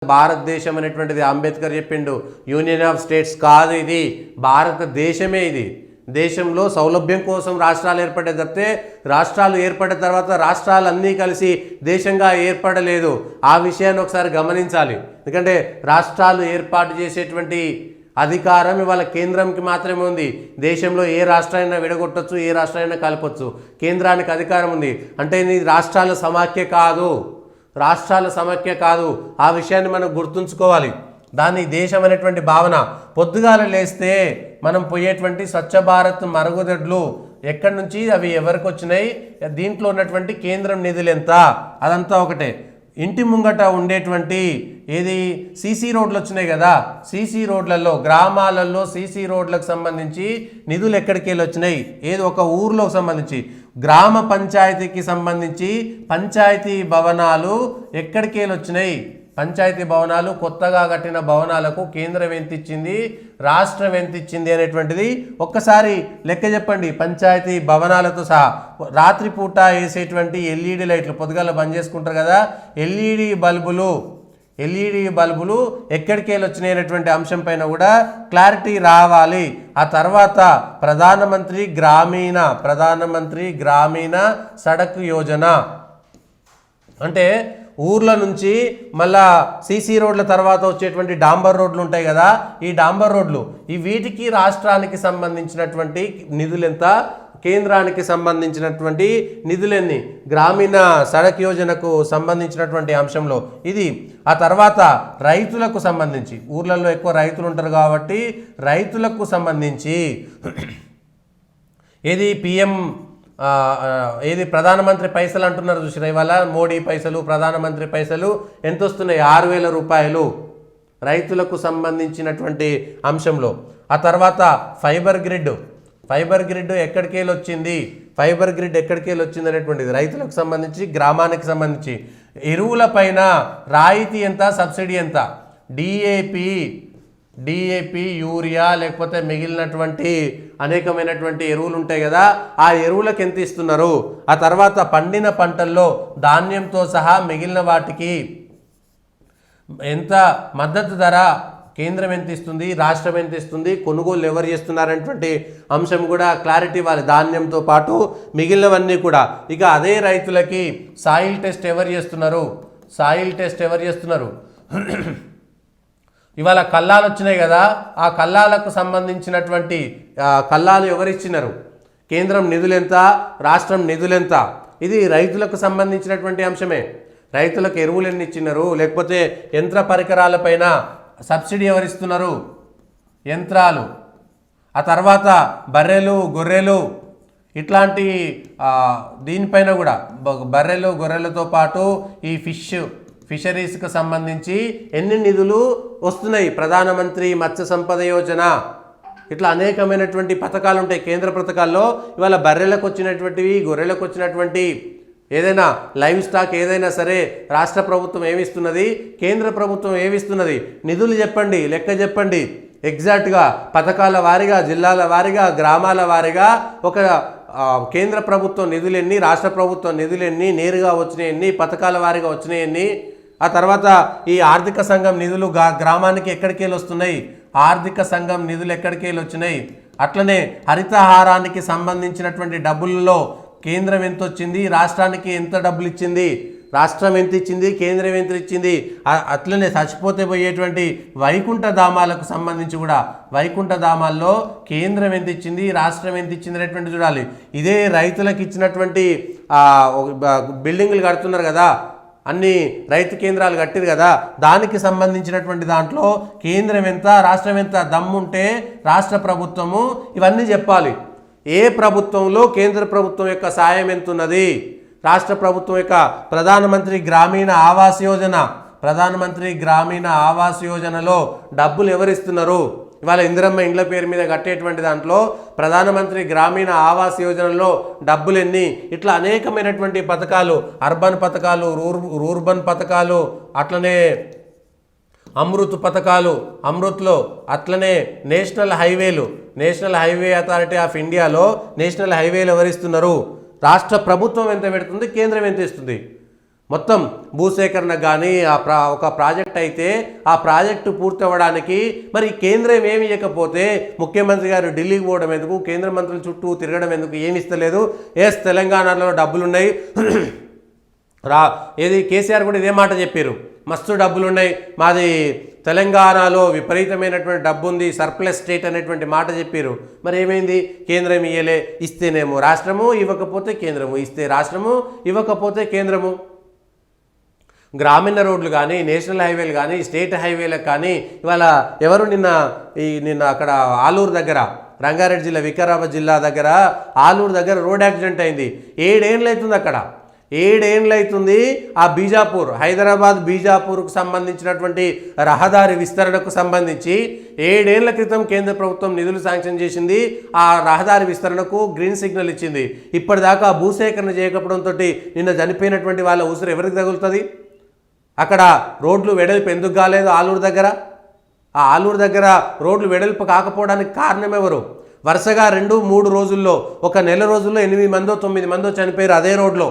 భారతదేశం అనేటువంటిది అంబేద్కర్ చెప్పిండు, యూనియన్ ఆఫ్ స్టేట్స్ కాదు, ఇది భారతదేశమే. ఇది దేశంలో సౌలభ్యం కోసం రాష్ట్రాలు ఏర్పడే తప్పితే రాష్ట్రాలు ఏర్పడిన తర్వాత రాష్ట్రాలు అన్నీ కలిసి దేశంగా ఏర్పడలేదు. ఆ విషయాన్ని ఒకసారి గమనించాలి. ఎందుకంటే రాష్ట్రాలు ఏర్పాటు చేసేటువంటి అధికారం ఇవాళ కేంద్రంకి మాత్రమే ఉంది. దేశంలో ఏ రాష్ట్రాన్ని విడగొట్టచ్చు, ఏ రాష్ట్రాన్ని కలపచ్చు, కేంద్రానికి అధికారం ఉంది. అంటే ఇది రాష్ట్రాల సమాఖ్య కాదు, రాష్ట్రాల సమాఖ్య కాదు. ఆ విషయాన్ని మనం గుర్తుంచుకోవాలి. దాని దేశం అనేటువంటి భావన. పొద్దుగాల లేస్తే మనం పోయేటువంటి స్వచ్ఛ భారత్ మరుగుదొడ్లు ఎక్కడి నుంచి, అవి ఎవరికి వచ్చినాయి, దీంట్లో ఉన్నటువంటి కేంద్రం నిధులు ఎంత, అదంతా ఒకటే. ఇంటి ముంగట ఉండేటువంటి ఏది సీసీ రోడ్లు వచ్చినాయి కదా, సీసీ రోడ్లలో గ్రామాలలో సీసీ రోడ్లకు సంబంధించి నిధులు ఎక్కడికి వెళ్ళి వచ్చినాయి, ఏది ఒక ఊర్లోకి సంబంధించి గ్రామ పంచాయతీకి సంబంధించి పంచాయతీ భవనాలు ఎక్కడికి వెళ్ళి వచ్చినాయి, పంచాయతీ భవనాలు కొత్తగా కట్టిన భవనాలకు కేంద్రం ఎంత ఇచ్చింది, రాష్ట్రం ఎంత ఇచ్చింది అనేటువంటిది ఒక్కసారి లెక్క చెప్పండి. పంచాయతీ భవనాలతో సహా రాత్రిపూట వేసేటువంటి ఎల్ఈడి లైట్లు పొద్దుగాల బంద్ చేసుకుంటారు కదా, ఎల్ఈడి బల్బులు ఎక్కడికి వెళ్ళి వచ్చినాయి అనేటువంటి అంశం పైన కూడా క్లారిటీ రావాలి. ఆ తర్వాత ప్రధానమంత్రి గ్రామీణ సడక్ యోజన అంటే ఊర్ల నుంచి మళ్ళా సీసీ రోడ్ల తర్వాత వచ్చేటువంటి డాంబర్ రోడ్లు ఉంటాయి కదా, ఈ డాంబర్ రోడ్లు వీటికి రాష్ట్రానికి సంబంధించినటువంటి నిధులెంత, కేంద్రానికి సంబంధించినటువంటి నిధులెన్ని, గ్రామీణ సడక్ యోజనకు సంబంధించినటువంటి అంశంలో ఇది. ఆ తర్వాత రైతులకు సంబంధించి, ఊర్లలో ఎక్కువ రైతులు ఉంటారు కాబట్టి రైతులకు సంబంధించి ఏది ప్రధానమంత్రి పైసలు అంటున్నారు చూసినా, ఇవాళ మోడీ పైసలు, ప్రధానమంత్రి పైసలు ఎంత వస్తున్నాయి, 6,000 రూపాయలు రైతులకు సంబంధించినటువంటి అంశంలో. ఆ తర్వాత ఫైబర్ గ్రిడ్ ఎక్కడికి వెళ్ళి వచ్చింది, అనేటువంటిది రైతులకు సంబంధించి, గ్రామానికి సంబంధించి. ఎరువుల పైన రాయితీ ఎంత, సబ్సిడీ ఎంత, డిఏపి యూరియా లేకపోతే మిగిలినటువంటి అనేకమైనటువంటి ఎరువులు ఉంటాయి కదా, ఆ ఎరువులకు ఎంత ఇస్తున్నారు. ఆ తర్వాత పండిన పంటల్లో ధాన్యంతో సహా మిగిలిన వాటికి ఎంత మద్దతు ధర కేంద్రం ఎంత ఇస్తుంది, రాష్ట్రం ఎంత ఇస్తుంది, కొనుగోలు ఎవరు చేస్తున్నారనేటువంటి అంశం కూడా క్లారిటీ ఇవ్వాలి. ధాన్యంతో పాటు మిగిలినవన్నీ కూడా. ఇక అదే రైతులకి సాయిల్ టెస్ట్ ఎవరు చేస్తున్నారు, ఇవాళ కల్లాలు వచ్చినాయి కదా, ఆ కల్లాలకు సంబంధించినటువంటి కల్లాలు ఎవరిచ్చినారు, కేంద్రం నిధులెంత, రాష్ట్రం నిధులెంత, ఇది రైతులకు సంబంధించినటువంటి అంశమే. రైతులకు ఎరువులు ఎన్ని ఇచ్చినారు, లేకపోతే యంత్ర పరికరాలపైన సబ్సిడీ ఎవరిస్తున్నారు, యంత్రాలు. ఆ తర్వాత బర్రెలు గొర్రెలు ఇట్లాంటి దీనిపైన కూడా బర్రెలు గొర్రెలతో పాటు ఈ ఫిషరీస్కి సంబంధించి ఎన్ని నిధులు వస్తున్నాయి, ప్రధానమంత్రి మత్స్య సంపద యోజన, ఇట్లా అనేకమైనటువంటి పథకాలు ఉంటాయి కేంద్ర పథకాల్లో. ఇవాళ బర్రెలకు వచ్చినటువంటివి, గొర్రెలకు వచ్చినటువంటి ఏదైనా లైవ్ స్టాక్ ఏదైనా సరే రాష్ట్ర ప్రభుత్వం ఏమిస్తున్నది, కేంద్ర ప్రభుత్వం ఏమిస్తున్నది, నిధులు చెప్పండి, లెక్క చెప్పండి. ఎగ్జాక్ట్గా పథకాల వారీగా, జిల్లాల వారీగా, గ్రామాల వారీగా ఒక కేంద్ర ప్రభుత్వం నిధులెన్ని, రాష్ట్ర ప్రభుత్వం నిధులెన్ని, నేరుగా వచ్చినాయన్ని, పథకాల వారీగా వచ్చినాయన్ని. ఆ తర్వాత ఈ ఆర్థిక సంఘం నిధులు గ్రామానికి ఎక్కడికి వెళ్ళి వస్తున్నాయి, ఆర్థిక సంఘం నిధులు ఎక్కడికి వెళ్ళి వచ్చినాయి. అట్లనే హరితహారానికి సంబంధించినటువంటి డబ్బులలో కేంద్రం ఎంత వచ్చింది, రాష్ట్రానికి ఎంత డబ్బులు ఇచ్చింది, రాష్ట్రం ఎంత ఇచ్చింది, కేంద్రం ఎంత ఇచ్చింది. అట్లనే చచ్చిపోతే పోయేటువంటి వైకుంఠ ధామాలకు సంబంధించి కూడా వైకుంఠ ధామాల్లో కేంద్రం ఎంత ఇచ్చింది, రాష్ట్రం ఎంత ఇచ్చింది అనేటువంటి చూడాలి. ఇదే రైతులకు ఇచ్చినటువంటి బిల్డింగులు కడుతున్నారు కదా, అన్ని రైతు కేంద్రాలు కట్టిరు కదా, దానికి సంబంధించినటువంటి దాంట్లో కేంద్రం ఎంత, రాష్ట్రం ఎంత, దమ్ముంటే రాష్ట్ర ప్రభుత్వము ఇవన్నీ చెప్పాలి. ఏ ప్రభుత్వంలో కేంద్ర ప్రభుత్వం యొక్క సాయం ఎంత ఉన్నది, రాష్ట్ర ప్రభుత్వం యొక్క ప్రధానమంత్రి గ్రామీణ ఆవాస్ యోజనలో డబ్బులు ఎవరిస్తున్నారు. ఇవాళ ఇందిరమ్మ ఇండ్ల పేరు మీద కట్టేటువంటి దాంట్లో ప్రధానమంత్రి గ్రామీణ ఆవాస్ యోజనలో డబ్బులు ఎన్ని, ఇట్లా అనేకమైనటువంటి పథకాలు, అర్బన్ పథకాలు, రూర్బన్ పథకాలు, అట్లనే అమృత్ పథకాలు, అమృత్లో అట్లనే నేషనల్ హైవే అథారిటీ ఆఫ్ ఇండియాలో నేషనల్ హైవేలు ఎవరిస్తున్నారు, రాష్ట్ర ప్రభుత్వం ఎంత పెడుతుంది, కేంద్రం ఎంత ఇస్తుంది. మొత్తం భూసేకరణ కానీ ఒక ప్రాజెక్ట్ అయితే ఆ ప్రాజెక్టు పూర్తి అవ్వడానికి మరి కేంద్రం ఏమి ఇవ్వకపోతే ముఖ్యమంత్రి గారు ఢిల్లీకి పోవడం ఎందుకు, కేంద్ర మంత్రుల చుట్టూ తిరగడం ఎందుకు, ఏమి ఇస్తలేదు. తెలంగాణలో డబ్బులు ఉన్నాయి ఏది కేసీఆర్ కూడా ఇదే మాట చెప్పారు, మస్తు డబ్బులు ఉన్నాయి, మాది తెలంగాణలో విపరీతమైనటువంటి డబ్బు ఉంది, సర్ప్లస్ స్టేట్ అనేటువంటి మాట చెప్పారు. మరి ఏమైంది? కేంద్రం ఇయ్యలే, ఇస్తేనేమో రాష్ట్రము, ఇవ్వకపోతే కేంద్రము, ఇస్తే రాష్ట్రము, ఇవ్వకపోతే కేంద్రము. గ్రామీణ రోడ్లు కానీ, నేషనల్ హైవేలు కానీ, స్టేట్ హైవేలకు కానీ ఇవాళ ఎవరు నిన్న అక్కడ ఆలూరు దగ్గర, రంగారెడ్డి జిల్లా వికారాబాద్ జిల్లా దగ్గర ఆలూరు దగ్గర రోడ్ యాక్సిడెంట్ అయింది. 7 ఏళ్ళు అవుతుంది అక్కడ, 7 ఏళ్ళు అవుతుంది. ఆ బీజాపూర్, హైదరాబాద్ బీజాపూర్కు సంబంధించినటువంటి రహదారి విస్తరణకు సంబంధించి 7 ఏళ్ల క్రితం కేంద్ర ప్రభుత్వం నిధులు శాంక్షన్ చేసింది. ఆ రహదారి విస్తరణకు గ్రీన్ సిగ్నల్ ఇచ్చింది. ఇప్పటిదాకా భూసేకరణ చేయకపోవడంతో నిన్న చనిపోయినటువంటి వాళ్ళ ఉసురు ఎవరికి తగులుతుంది? అక్కడ రోడ్లు వెడల్పు ఎందుకు కాలేదు? ఆలూరు దగ్గర, ఆ ఆలూరు దగ్గర రోడ్లు వెడల్పు కాకపోవడానికి కారణం ఎవరు? వరుసగా 2-3 రోజుల్లో, ఒక నెల రోజుల్లో 8 మందో 9 మందో చనిపోయారు అదే రోడ్లో.